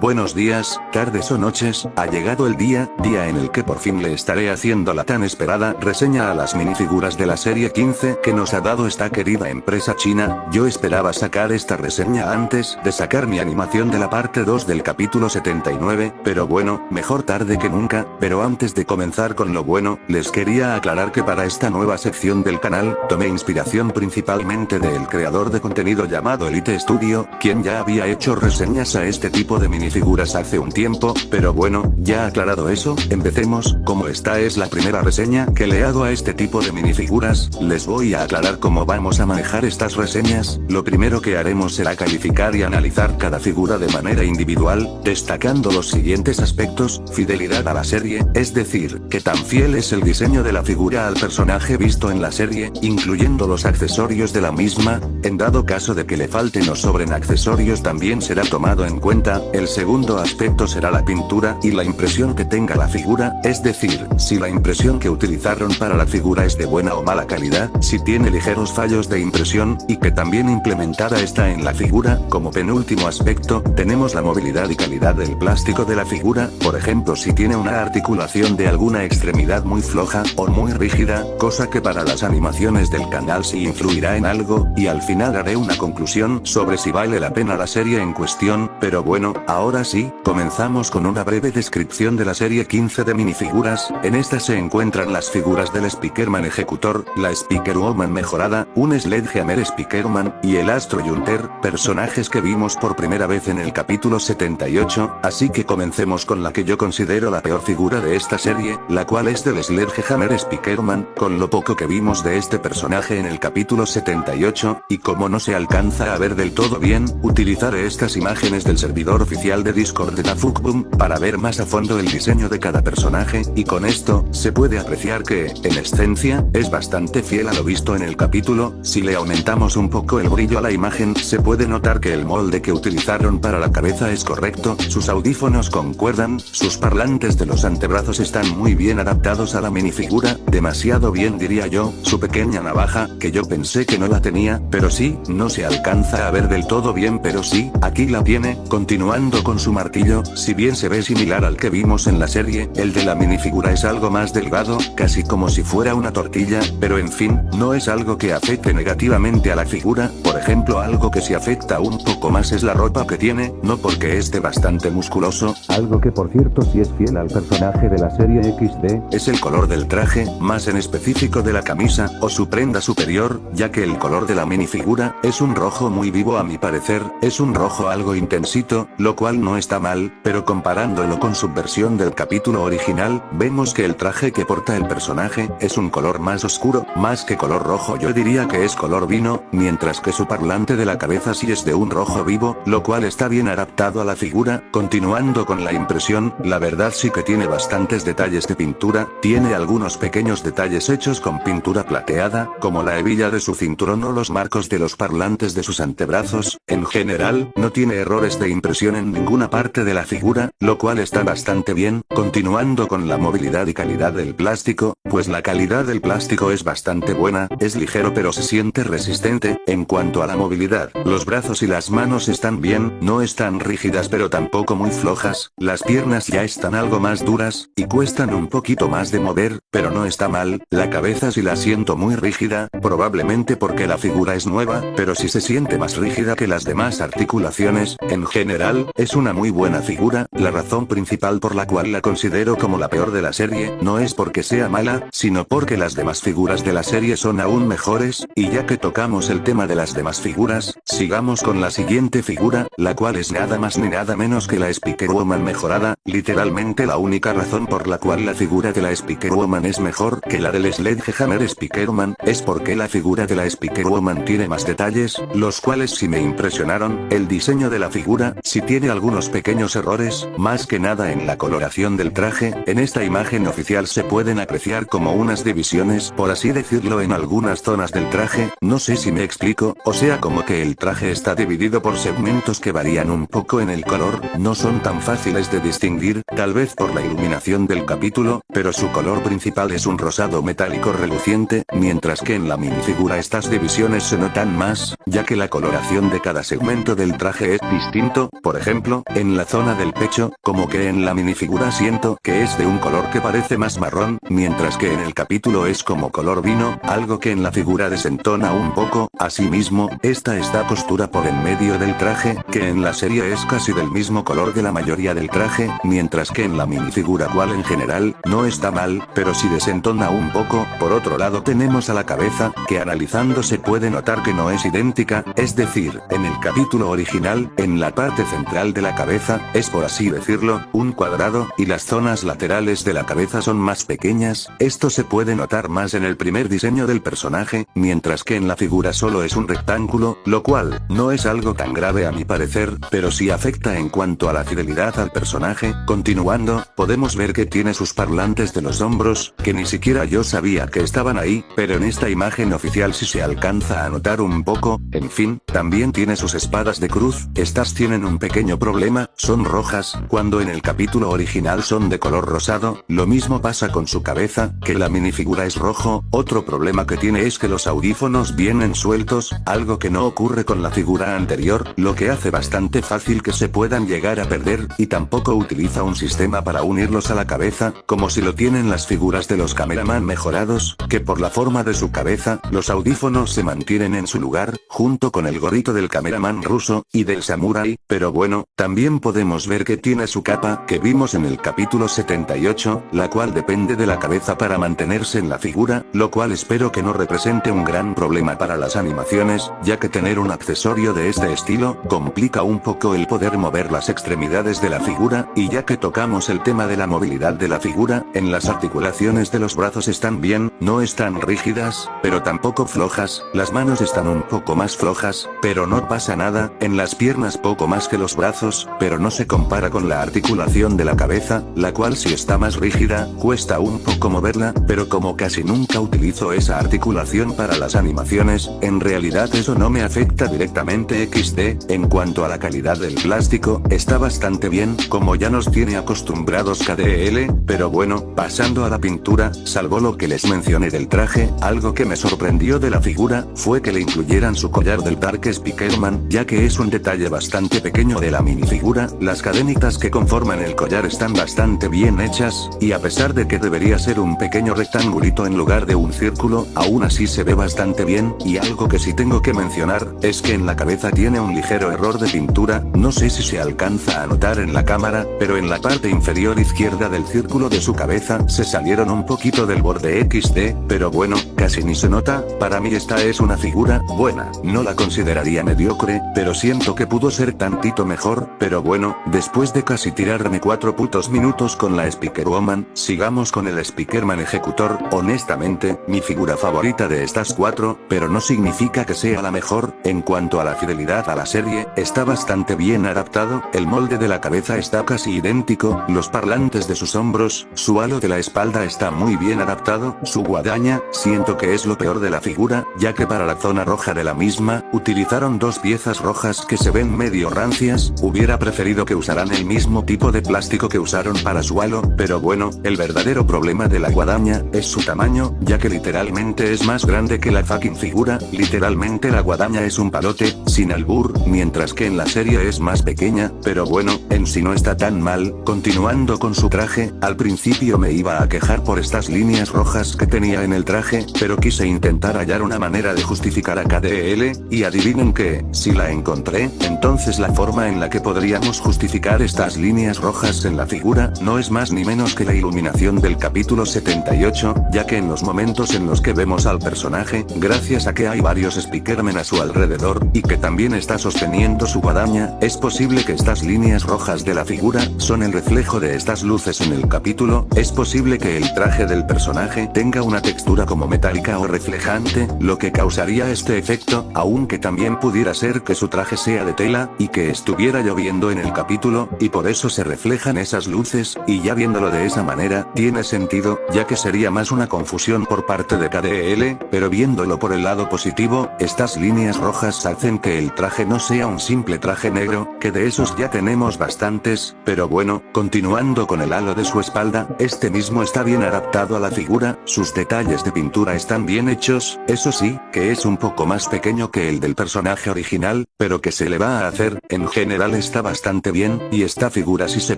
Buenos días, tardes o noches, ha llegado el día en el que por fin le estaré haciendo la tan esperada reseña a las minifiguras de la serie 15 que nos ha dado esta querida empresa china. Yo esperaba sacar esta reseña antes de sacar mi animación de la parte 2 del capítulo 79, pero bueno, mejor tarde que nunca. Pero antes de comenzar con lo bueno, les quería aclarar que para esta nueva sección del canal, tomé inspiración principalmente del creador de contenido llamado Elite Studio, quien ya había hecho reseñas a este tipo de minifiguras hace un tiempo. Pero bueno, ya aclarado eso, empecemos. Como esta es la primera reseña que le hago a este tipo de minifiguras, les voy a aclarar cómo vamos a manejar estas reseñas. Lo primero que haremos será calificar y analizar cada figura de manera individual, destacando los siguientes aspectos: fidelidad a la serie, es decir, que tan fiel es el diseño de la figura al personaje visto en la serie, incluyendo los accesorios de la misma. En dado caso de que le falten o sobren accesorios, también será tomado en cuenta. El segundo aspecto será la pintura y la impresión que tenga la figura, es decir, si la impresión que utilizaron para la figura es de buena o mala calidad, si tiene ligeros fallos de impresión, y que también implementada está en la figura. Como penúltimo aspecto, tenemos la movilidad y calidad del plástico de la figura, por ejemplo si tiene una articulación de alguna extremidad muy floja o muy rígida, cosa que para las animaciones del canal sí influirá en algo, y al final haré una conclusión sobre si vale la pena la serie en cuestión. Pero bueno, ahora sí, comenzamos con una breve descripción de la serie 15 de minifiguras. En esta se encuentran las figuras del Spikerman Ejecutor, la Spikerwoman mejorada, un Sledgehammer Spikerman, y el Astro Junter, personajes que vimos por primera vez en el capítulo 78, así que comencemos con la que yo considero la peor figura de esta serie, la cual es del Sledgehammer Spikerman. Con lo poco que vimos de este personaje en el capítulo 78, y como no se alcanza a ver del todo bien, utilizaré estas imágenes del servidor oficial de Discord de Tafukboom para ver más a fondo el diseño de cada personaje, y con esto se puede apreciar que, en esencia, es bastante fiel a lo visto en el capítulo. Si le aumentamos un poco el brillo a la imagen, se puede notar que el molde que utilizaron para la cabeza es correcto, sus audífonos concuerdan, sus parlantes de los antebrazos están muy bien adaptados a la minifigura, demasiado bien diría yo. Su pequeña navaja, que yo pensé que no la tenía, pero sí, no se alcanza a ver del todo bien, pero sí, aquí la tiene. Continuando con su martillo, si bien se ve similar al que vimos en la serie, el de la minifigura es algo más delgado, casi como si fuera una tortilla, pero en fin, no es algo que afecte negativamente a la figura. Por ejemplo, algo que sí afecta un poco más es la ropa que tiene, no porque esté bastante musculoso, algo que por cierto sí es fiel al personaje de la serie XD, es el color del traje, más en específico de la camisa, o su prenda superior, ya que el color de la minifigura es un rojo muy vivo a mi parecer, es un rojo algo intensito, lo cual no está mal, pero comparándolo con su versión del capítulo original, vemos que el traje que porta el personaje es un color más oscuro, más que color rojo, yo diría que es color vino, mientras que su parlante de la cabeza sí es de un rojo vivo, lo cual está bien adaptado a la figura. Continuando con la impresión, la verdad sí que tiene bastantes detalles de pintura, tiene algunos pequeños detalles hechos con pintura plateada, como la hebilla de su cinturón o los marcos de los parlantes de sus antebrazos. En general, no tiene errores de impresión en ninguna parte de la figura, lo cual está bastante bien. Continuando con la movilidad y calidad del plástico, pues la calidad del plástico es bastante buena, es ligero pero se siente resistente. En cuanto a la movilidad, los brazos y las manos están bien, no están rígidas pero tampoco muy flojas, las piernas ya están algo más duras, y cuestan un poquito más de mover, pero no está mal. La cabeza sí la siento muy rígida, probablemente porque la figura es nueva, pero sí se siente más rígida que las demás articulaciones. En general, es una muy buena figura. La razón principal por la cual la considero como la peor de la serie, no es porque sea mala, sino porque las demás figuras de la serie son aún mejores. Y ya que tocamos el tema de las demás figuras, sigamos con la siguiente figura, la cual es nada más ni nada menos que la Spikerwoman mejorada. Literalmente la única razón por la cual la figura de la Spikerwoman es mejor que la del Sledgehammer Spikerman, es porque la figura de la Spikerwoman tiene más detalles, los cuales sí me impresionaron. El diseño de la figura sí tiene algunos pequeños errores, más que nada en la coloración del traje. En esta imagen oficial se pueden apreciar como unas divisiones, por así decirlo, en algunas zonas del traje, no sé si me explico, o sea como que el traje está dividido por segmentos que varían un poco en el color, no son tan fáciles de distinguir, tal vez por la iluminación del capítulo, pero su color principal es un rosado metálico reluciente, mientras que en la minifigura estas divisiones se notan más, ya que la coloración de cada segmento del traje es distinto. Por ejemplo, ejemplo, en la zona del pecho, como que en la minifigura siento que es de un color que parece más marrón, mientras que en el capítulo es como color vino, algo que en la figura desentona un poco. Asimismo, esta está costura por en medio del traje, que en la serie es casi del mismo color de la mayoría del traje, mientras que en la minifigura cual en general, no está mal, pero sí desentona un poco. Por otro lado tenemos a la cabeza, que analizando se puede notar que no es idéntica, es decir, en el capítulo original, en la parte central de la cabeza, es por así decirlo, un cuadrado, y las zonas laterales de la cabeza son más pequeñas. Esto se puede notar más en el primer diseño del personaje, mientras que en la figura solo es un rectángulo, lo cual, no es algo tan grave a mi parecer, pero sí afecta en cuanto a la fidelidad al personaje. Continuando, podemos ver que tiene sus parlantes de los hombros, que ni siquiera yo sabía que estaban ahí, pero en esta imagen oficial sí se alcanza a notar un poco. En fin, también tiene sus espadas de cruz, estas tienen un pequeño problema, son rojas, cuando en el capítulo original son de color rosado. Lo mismo pasa con su cabeza, que la minifigura es rojo. Otro problema que tiene es que los audífonos vienen sueltos, algo que no ocurre con la figura anterior, lo que hace bastante fácil que se puedan llegar a perder, y tampoco utiliza un sistema para unirlos a la cabeza, como si lo tienen las figuras de los cameraman mejorados, que por la forma de su cabeza, los audífonos se mantienen en su lugar, junto con el gorrito del cameraman ruso, y del samurái. Pero bueno, también podemos ver que tiene su capa, que vimos en el capítulo 78, la cual depende de la cabeza para mantenerse en la figura, lo cual espero que no represente un gran problema para las animaciones, ya que tener un accesorio de este estilo, complica un poco el poder mover las extremidades de la figura. Y ya que tocamos el tema de la movilidad de la figura, en las articulaciones de los brazos están bien, no están rígidas, pero tampoco flojas, las manos están un poco más flojas, pero no pasa nada, en las piernas poco más que los brazos, pero no se compara con la articulación de la cabeza, la cual sí está más rígida, cuesta un poco moverla, pero como casi nunca utilizo esa articulación para las animaciones, en realidad eso no me afecta directamente. XD, en cuanto a la calidad del plástico, está bastante bien, como ya nos tiene acostumbrados KDL, pero bueno, pasando a la pintura, salvo lo que les mencioné del traje, algo que me sorprendió de la figura, fue que le incluyeran su collar del Dark Spikerman, ya que es un detalle bastante pequeño de la minifigura. Las cadenitas que conforman el collar están bastante bien hechas, y a pesar de que debería ser un pequeño rectangulito en lugar de un círculo, aún así se ve bastante bien. Y algo que sí tengo que mencionar, es que en la cabeza tiene un ligero error de pintura, no sé si se alcanza a notar en la cámara, pero en la parte inferior izquierda del círculo de su cabeza, se salieron un poquito del borde. XD, pero bueno, casi ni se nota. Para mí esta es una figura buena, no la consideraría mediocre, pero siento que pudo ser tantito mejor. Pero bueno, después de casi tirarme 4 putos minutos con la Spikerwoman, sigamos con el Spikerman Ejecutor. Honestamente, mi figura favorita de estas 4, pero no significa que sea la mejor. En cuanto a la fidelidad a la serie, está bastante bien adaptado, el molde de la cabeza está casi idéntico, los parlantes de sus hombros, su halo de la espalda está muy bien adaptado, su guadaña, siento que es lo peor de la figura, ya que para la zona roja de la misma, utilizaron 2 piezas rojas que se ven medio rancias. Hubiera preferido que usaran el mismo tipo de plástico que usaron para su halo, pero bueno, el verdadero problema de la guadaña, es su tamaño, ya que literalmente es más grande que la fucking figura. Literalmente la guadaña es un palote, sin albur, mientras que en la serie es más pequeña, pero bueno, en sí no está tan mal. Continuando con su traje, al principio me iba a quejar por estas líneas rojas que tenía en el traje, pero quise intentar hallar una manera de justificar a KDL, y adivinen qué, si la encontré. Entonces la forma en la que podríamos justificar estas líneas rojas en la figura, no es más ni menos que la iluminación del capítulo 78, ya que en los momentos en los que vemos al personaje, gracias a que hay varios Spikermen a su alrededor, y que también está sosteniendo su guadaña, es posible que estas líneas rojas de la figura, son el reflejo de estas luces en el capítulo. Es posible que el traje del personaje tenga una textura como metálica o reflejante, lo que causaría este efecto, aunque también pudiera ser que su traje sea de tela, y que estuviera lloviendo en el capítulo, y por eso se reflejan esas luces, y ya viéndolo de esa manera, tiene sentido, ya que sería más una confusión por parte de KDL, pero viéndolo por el lado positivo, estas líneas rojas hacen que el traje no sea un simple traje negro, que de esos ya tenemos bastantes. Pero bueno, continuando con el halo de su espalda, este mismo está bien adaptado a la figura, sus detalles de pintura están bien hechos, eso sí, que es un poco más pequeño que el del personaje original, pero que se le va a hacer. En general está bastante bien, y esta figura sí se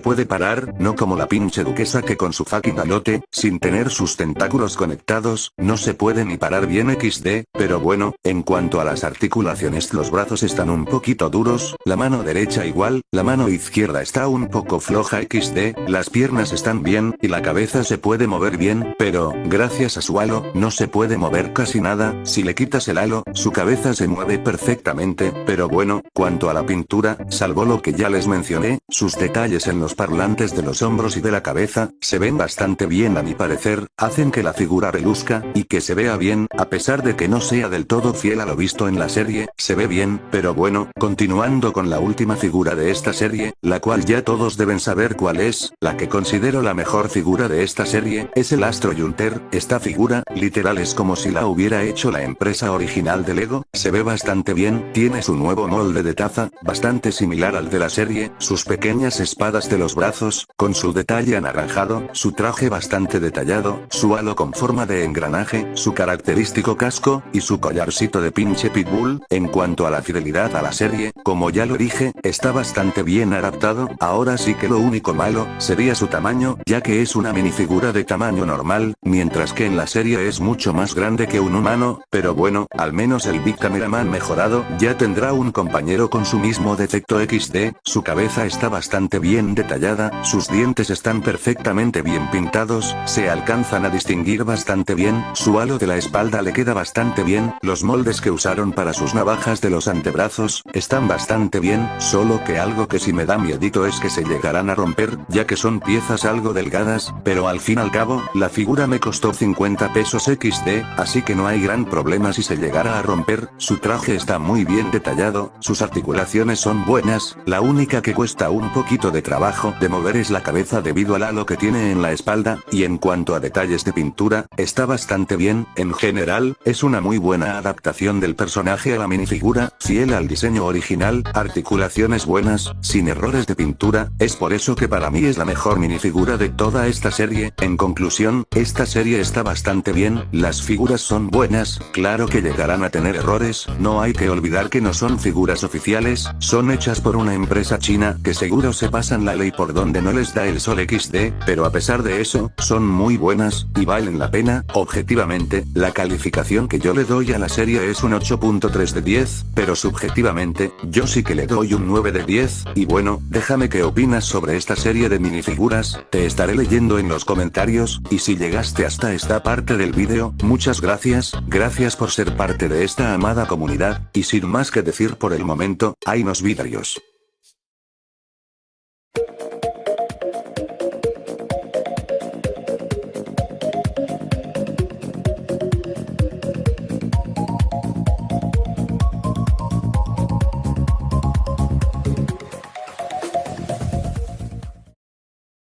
puede parar, no como la pinche duquesa que con su fucking alote, sin tener sus tentáculos conectados, no se puede ni parar bien XD, pero bueno, en cuanto a las articulaciones los brazos están un poquito duros, la mano derecha igual, la mano izquierda está un poco floja XD, las piernas están bien, y la cabeza se puede mover bien, pero, gracias a su halo, no se puede mover casi nada, si le quitas el halo, su cabeza se mueve perfectamente, pero bueno, cuanto a la pintura, salvo lo que ya les mencioné, sus detalles en los parlantes de los hombros y de la cabeza, se ven bastante bien a mi parecer, hacen que la figura reluzca, y que se vea bien, a pesar de que no sea del todo fiel a lo visto en la serie, se ve bien, pero bueno, continuando con la última figura de esta serie, la cual ya todos deben saber cuál es, la que considero la mejor figura de esta serie, es el Astro Junter. Esta figura, literal es como si la hubiera hecho la empresa original de Lego, se ve bastante bien, tiene su nuevo molde de taza, bastante similar al de la serie, sus pequeñas espadas de los brazos, con su detalle anaranjado, su traje bastante detallado, su halo con forma de engranaje, su característico casco, y su collarcito de pinche pitbull. En cuanto a la fidelidad a la serie, como ya lo dije, está bastante bien adaptado, ahora sí que lo único malo, sería su tamaño, ya que es una minifigura de tamaño normal, mientras que en la serie es mucho más grande que un humano, pero bueno, al menos el Big Cameraman mejorado, ya tendrá un compañero con su mismo defecto XD, su cabeza está bastante bien detallada, sus dientes están perfectamente bien pintados, se alcanzan a distinguir bastante bien, su halo de la espalda le queda bastante bien, los moldes que usaron para sus navajas de los antebrazos, están bastante bien, solo que algo que sí me da miedito es que se llegarán a romper, ya que son piezas algo delgadas, pero al fin al cabo, la figura me costó 50 pesos XD, así que no hay gran problema si se llegara a romper, su traje está muy bien detallado, sus articulaciones son buenas, la única que cuesta un poquito de trabajo de mover es la cabeza debido al halo que tiene en la espalda, y en cuanto a detalles de pintura, está bastante bien, en general, es una muy buena adaptación del personaje a la minifigura, fiel al diseño original, articulaciones buenas, sin errores de pintura, es por eso que para mí es la mejor minifigura de toda esta serie. En conclusión, esta serie está bastante bien, las figuras son buenas, claro que llegarán a tener errores, no hay que olvidar que no son figuras oficiales, son hechas por una empresa china, que seguro se pasan la ley por donde no les da el sol XD, pero a pesar de eso, son muy buenas, y valen la pena. Objetivamente, la calificación que yo le doy a la serie es un 8.3 de 10, pero subjetivamente, yo sí que le doy un 9 de 10, y bueno, déjame qué opinas sobre esta serie de minifiguras, te estaré leyendo en los comentarios, y si llegaste hasta esta parte del vídeo, muchas gracias por ser parte de esta amada comunidad, y sin más que decir por el momento, ahí nos vidrios.